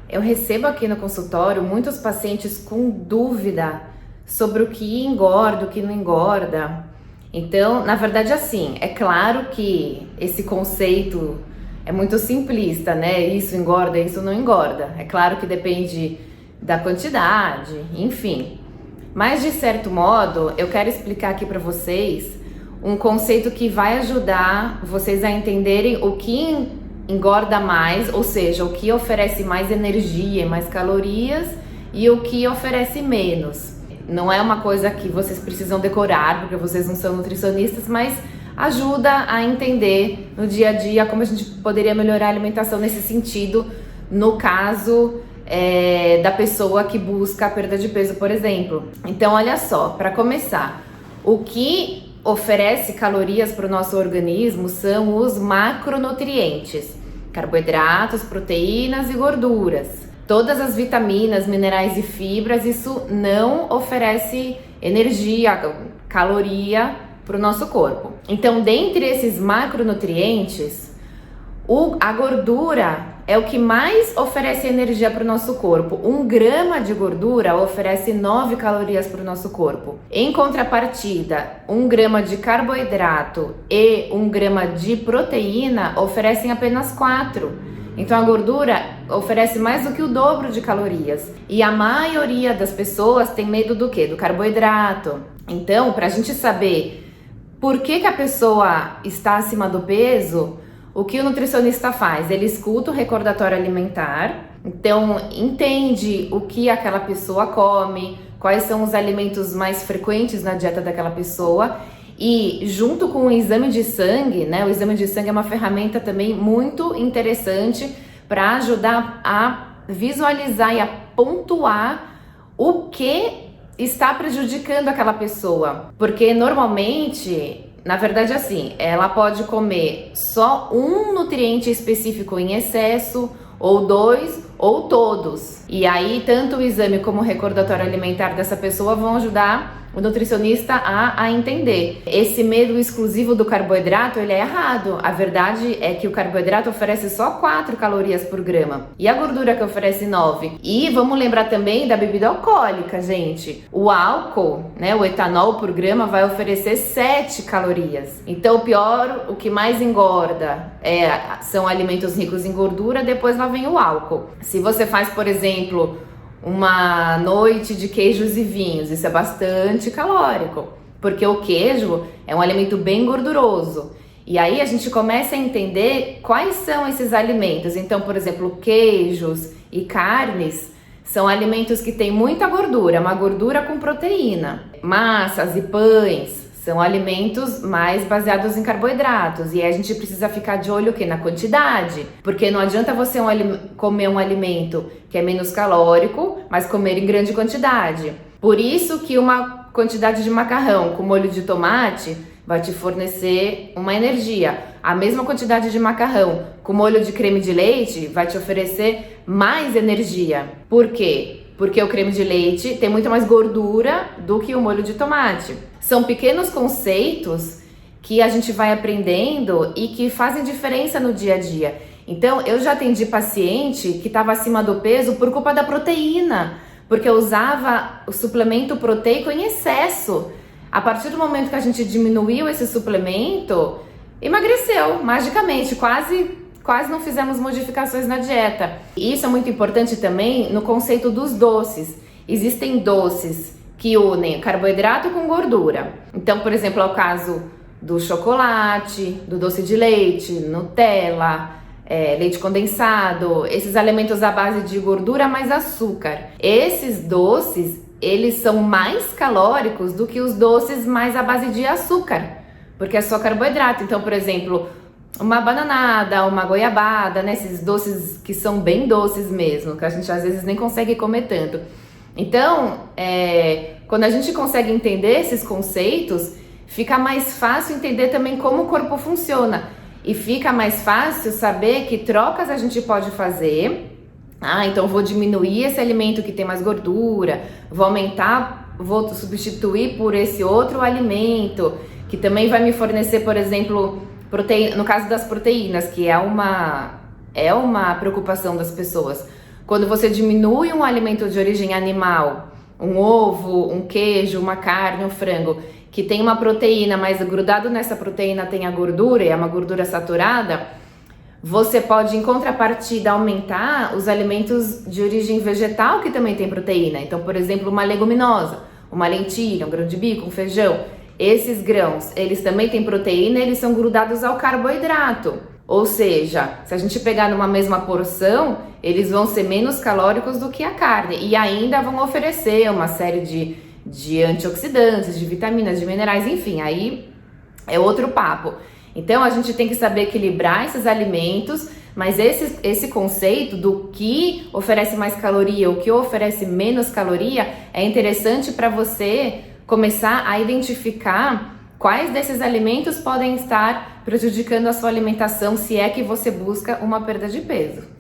Eu recebo aqui no consultório muitos pacientes com dúvida sobre o que engorda, o que não engorda. Então, na verdade, assim, é claro que esse conceito é muito simplista, né? Isso engorda, isso não engorda. É claro que depende da quantidade, enfim. Mas, de certo modo, eu quero explicar aqui para vocês um conceito que vai ajudar vocês a entenderem o que engorda mais, ou seja, o que oferece mais energia e mais calorias e o que oferece menos. Não é uma coisa que vocês precisam decorar, porque vocês não são nutricionistas, mas ajuda a entender no dia a dia como a gente poderia melhorar a alimentação nesse sentido, no caso da pessoa que busca a perda de peso, por exemplo. Então, olha só, para começar, o que oferece calorias para o nosso organismo são os macronutrientes: carboidratos, proteínas e gorduras. Todas as vitaminas, minerais e fibras, isso não oferece energia, caloria para o nosso corpo. Então, dentre esses macronutrientes, a gordura é o que mais oferece energia para o nosso corpo. 1 grama de gordura oferece 9 calorias para o nosso corpo. Em contrapartida, 1 grama de carboidrato e 1 grama de proteína oferecem apenas 4. Então a gordura oferece mais do que o dobro de calorias. E a maioria das pessoas tem medo do quê? Do carboidrato. Então, para a gente saber por que a pessoa está acima do peso, o que o nutricionista faz? Ele escuta o recordatório alimentar, então entende o que aquela pessoa come, quais são os alimentos mais frequentes na dieta daquela pessoa, e junto com o exame de sangue, né? O exame de sangue é uma ferramenta também muito interessante para ajudar a visualizar e a pontuar o que está prejudicando aquela pessoa, porque normalmente, na verdade, assim, ela pode comer só um nutriente específico em excesso, ou 2, ou todos. E aí, tanto o exame como o recordatório alimentar dessa pessoa vão ajudar o nutricionista a entender. Esse medo exclusivo do carboidrato, ele é errado. A verdade é que o carboidrato oferece só 4 calorias por grama. E a gordura que oferece 9. E vamos lembrar também da bebida alcoólica, gente. O álcool, né, o etanol por grama vai oferecer 7 calorias. Então o que mais engorda são alimentos ricos em gordura, depois lá vem o álcool. Se você faz, por exemplo, uma noite de queijos e vinhos, isso é bastante calórico, porque o queijo é um alimento bem gorduroso. E aí a gente começa a entender quais são esses alimentos. Então, por exemplo, queijos e carnes são alimentos que têm muita gordura, uma gordura com proteína. Massas e pães são alimentos mais baseados em carboidratos, e aí a gente precisa ficar de olho na quantidade, porque não adianta você comer um alimento que é menos calórico, mas comer em grande quantidade. Por isso que uma quantidade de macarrão com molho de tomate vai te fornecer uma energia. A mesma quantidade de macarrão com molho de creme de leite vai te oferecer mais energia. Por quê? Porque o creme de leite tem muito mais gordura do que o molho de tomate. São pequenos conceitos que a gente vai aprendendo e que fazem diferença no dia a dia. Então, eu já atendi paciente que estava acima do peso por culpa da proteína, porque usava o suplemento proteico em excesso. A partir do momento que a gente diminuiu esse suplemento, emagreceu magicamente, quase não fizemos modificações na dieta. E isso é muito importante também no conceito dos doces. Existem doces que unem carboidrato com gordura. Então, por exemplo, é o caso do chocolate, do doce de leite, Nutella, leite condensado, esses alimentos à base de gordura mais açúcar. Esses doces, eles são mais calóricos do que os doces mais à base de açúcar, porque é só carboidrato. Então, por exemplo, uma bananada, uma goiabada, né? Esses doces que são bem doces mesmo, que a gente às vezes nem consegue comer tanto. Então, quando a gente consegue entender esses conceitos, fica mais fácil entender também como o corpo funciona. E fica mais fácil saber que trocas a gente pode fazer. Então vou diminuir esse alimento que tem mais gordura, vou substituir por esse outro alimento, que também vai me fornecer, por exemplo, proteína, no caso das proteínas, que é uma preocupação das pessoas. Quando você diminui um alimento de origem animal, um ovo, um queijo, uma carne, um frango, que tem uma proteína, mas grudado nessa proteína tem a gordura e é uma gordura saturada, você pode, em contrapartida, aumentar os alimentos de origem vegetal que também tem proteína. Então, por exemplo, uma leguminosa, uma lentilha, um grão de bico, um feijão. Esses grãos, eles também têm proteína, eles são grudados ao carboidrato. Ou seja, se a gente pegar numa mesma porção, eles vão ser menos calóricos do que a carne e ainda vão oferecer uma série de antioxidantes, de vitaminas, de minerais, enfim, aí é outro papo. Então a gente tem que saber equilibrar esses alimentos, mas esse conceito do que oferece mais caloria, o que oferece menos caloria, é interessante para você começar a identificar quais desses alimentos podem estar prejudicando a sua alimentação, se é que você busca uma perda de peso.